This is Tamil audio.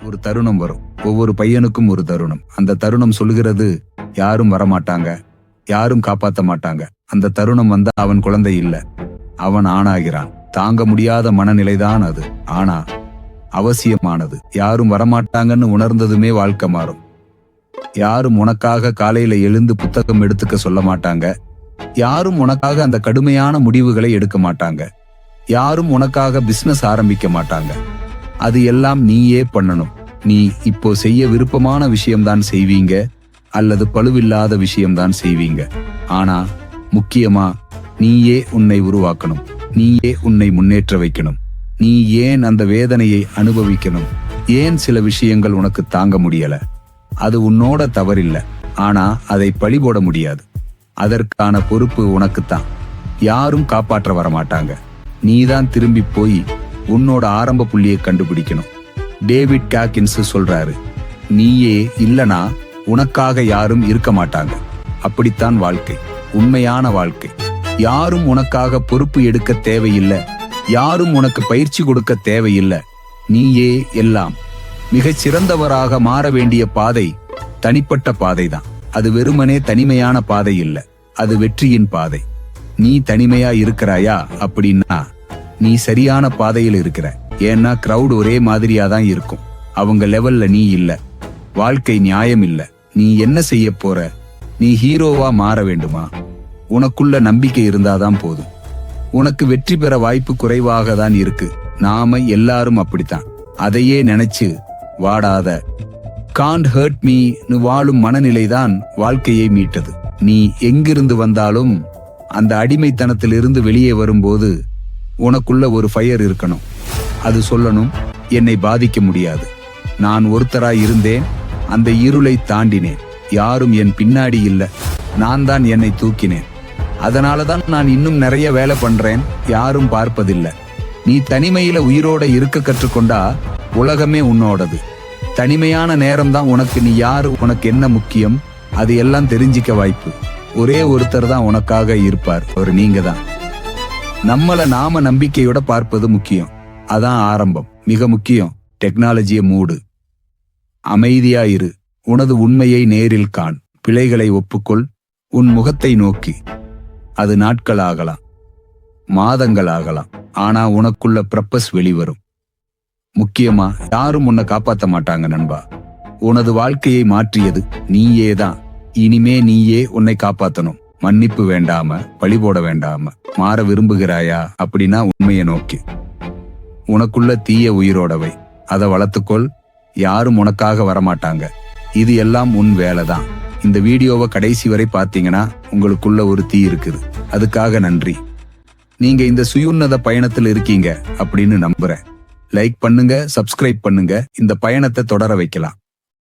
ஒரு தருணம் வரும். ஒவ்வொரு பையனுக்கும் ஒரு தருணம். அந்த தருணம் சொல்லுகிறது, யாரும் வரமாட்டாங்க, யாரும் காப்பாத்த மாட்டாங்க. அந்த தருணம் வந்தா அவன் குழந்தை இல்ல, அவன் ஆணாகிறான். தாங்க முடியாத மனநிலைதான் அது. ஆனா அவசியமானது. யாரும் வரமாட்டாங்கன்னு உணர்ந்ததுமே வாழ்க்கை மாறும். யாரும் உனக்காக காலையில எழுந்து புத்தகம் எடுத்துக்க சொல்ல மாட்டாங்க. யாரும் உனக்காக அந்த கடுமையான முடிவுகளை எடுக்க மாட்டாங்க. யாரும் உனக்காக பிசினஸ் ஆரம்பிக்க மாட்டாங்க. அது எல்லாம் நீயே பண்ணணும். நீ இப்போ செய்ய விருப்பமான விஷயம்தான் செய்வீங்க, அல்லது பழுவில்லாத விஷயம்தான் செய்வீங்க. ஆனா முக்கியமா நீயே உன்னை உருவாக்கணும். நீயே உன்னை முன்னேற்ற வைக்கணும். நீ ஏன் அந்த வேதனையை அனுபவிக்கணும்? ஏன் சில விஷயங்கள் உனக்கு தாங்க முடியல? அது உன்னோட தவறில்ல. ஆனா அதை பழி போட முடியாது. அதற்கான பொறுப்பு உனக்குத்தான். யாரும் காப்பாற்ற வரமாட்டாங்க. நீதான் திரும்பி போய் உன்னோட ஆரம்ப புள்ளியை கண்டுபிடிக்கணும். டேவிட் காக்கின்ஸ் சொல்றாரு, நீயே இல்லனா உனக்காக யாரும் இருக்க மாட்டாங்க. அப்படித்தான் வாழ்க்கை, உண்மையான வாழ்க்கை. யாரும் உனக்காக பொறுப்பு எடுக்க தேவையில்லை. யாரும் உனக்கு பயிற்சி கொடுக்க தேவையில்லை. நீயே எல்லாம். மிகச் சிறந்தவராக மாற வேண்டிய பாதை தனிப்பட்ட பாதைதான். அது வெறுமனே தனிமையான பாதை இல்ல, அது வெற்றியின் பாதை. நீ தனிமையா இருக்கிறாயா அப்படின்னா நீ சரியான பாதையில் இருக்கிற. ஏன்னா கிரவுட் ஒரே மாதிரியா தான் இருக்கும். அவங்க லெவல்ல நீ இல்ல. வாழ்க்கை நியாயம் இல்ல. நீ என்ன செய்ய போற? நீ ஹீரோவா மாற வேண்டுமா? உனக்குள்ள நம்பிக்கை இருந்தாதான் போதும். உனக்கு வெற்றி பெற வாய்ப்பு குறைவாக தான் இருக்கு. நாம எல்லாரும் அப்படித்தான். அதையே நினைச்சு வாடாத. காண்ட் ஹர்ட் மீ வாழும் மனநிலைதான் வாழ்க்கையை மீட்டது. நீ எங்கிருந்து வந்தாலும் அந்த அடிமைத்தனத்திலிருந்து வெளியே வரும்போது உனக்குள்ள ஒரு ஃபயர் இருக்கணும். அது சொல்லணும், என்னை பாதிக்க முடியாது. நான் ஒருத்தராய் இருந்தேன், அந்த இருளை தாண்டினேன். யாரும் என் பின்னாடி இல்ல, நான் தான் என்னை தூக்கினேன். அதனாலதான் நான் இன்னும் நிறைய வேலை பண்றேன், யாரும் பார்ப்பதில்லை. நீ தனிமையில உயிரோட இருக்க கற்றுக்கொண்டா உலகமே உன்னோடது. தனிமையான நேரம்தான் உனக்கு நீ யாரு, உனக்கு என்ன முக்கியம், அது எல்லாம் தெரிஞ்சிக்க வாய்ப்பு. ஒரே ஒருத்தர் தான் உனக்காக இருப்பார், ஒரு நீங்க தான். நம்மள நாம நம்பிக்கையோட பார்ப்பது முக்கியம். அதான் ஆரம்பம். மிக முக்கியம். டெக்னாலஜியை மூடு. அமைதியா இரு. உனது உண்மையை நேரில் காண். பிழைகளை ஒப்புக்கொள். உன் முகத்தை நோக்கி. அது நாட்கள் ஆகலாம், மாதங்கள் ஆகலாம். ஆனா உனக்குள்ள பர்பஸ் வெளிவரும். முக்கியமா யாரும் உன்னை காப்பாத்த மாட்டாங்க நண்பா. உனது வாழ்க்கையை மாற்றியது நீயேதான். இனிமே நீயே உன்னை காப்பாத்தணும். மன்னிப்பு வேண்டாம, பழி போட வேண்டாம. மாற விரும்புகிறாயா அப்படின்னா உண்மையை நோக்கி. உனக்குள்ள தீய உயிரோடவை, அதை வளர்த்துக்கொள். யாரும் உனக்காக வரமாட்டாங்க. இது எல்லாம் உன் வேலைதான். இந்த வீடியோவை கடைசி வரை பார்த்தீங்கன்னா உங்களுக்குள்ள ஒரு தீ இருக்குது. அதுக்காக நன்றி. நீங்க இந்த சுயுன்னத பயணத்தில் இருக்கீங்க அப்படின்னு நம்புறேன். லைக் பண்ணுங்க, சப்ஸ்கிரைப் பண்ணுங்க. இந்த பயணத்தை தொடர வைக்கலாம்.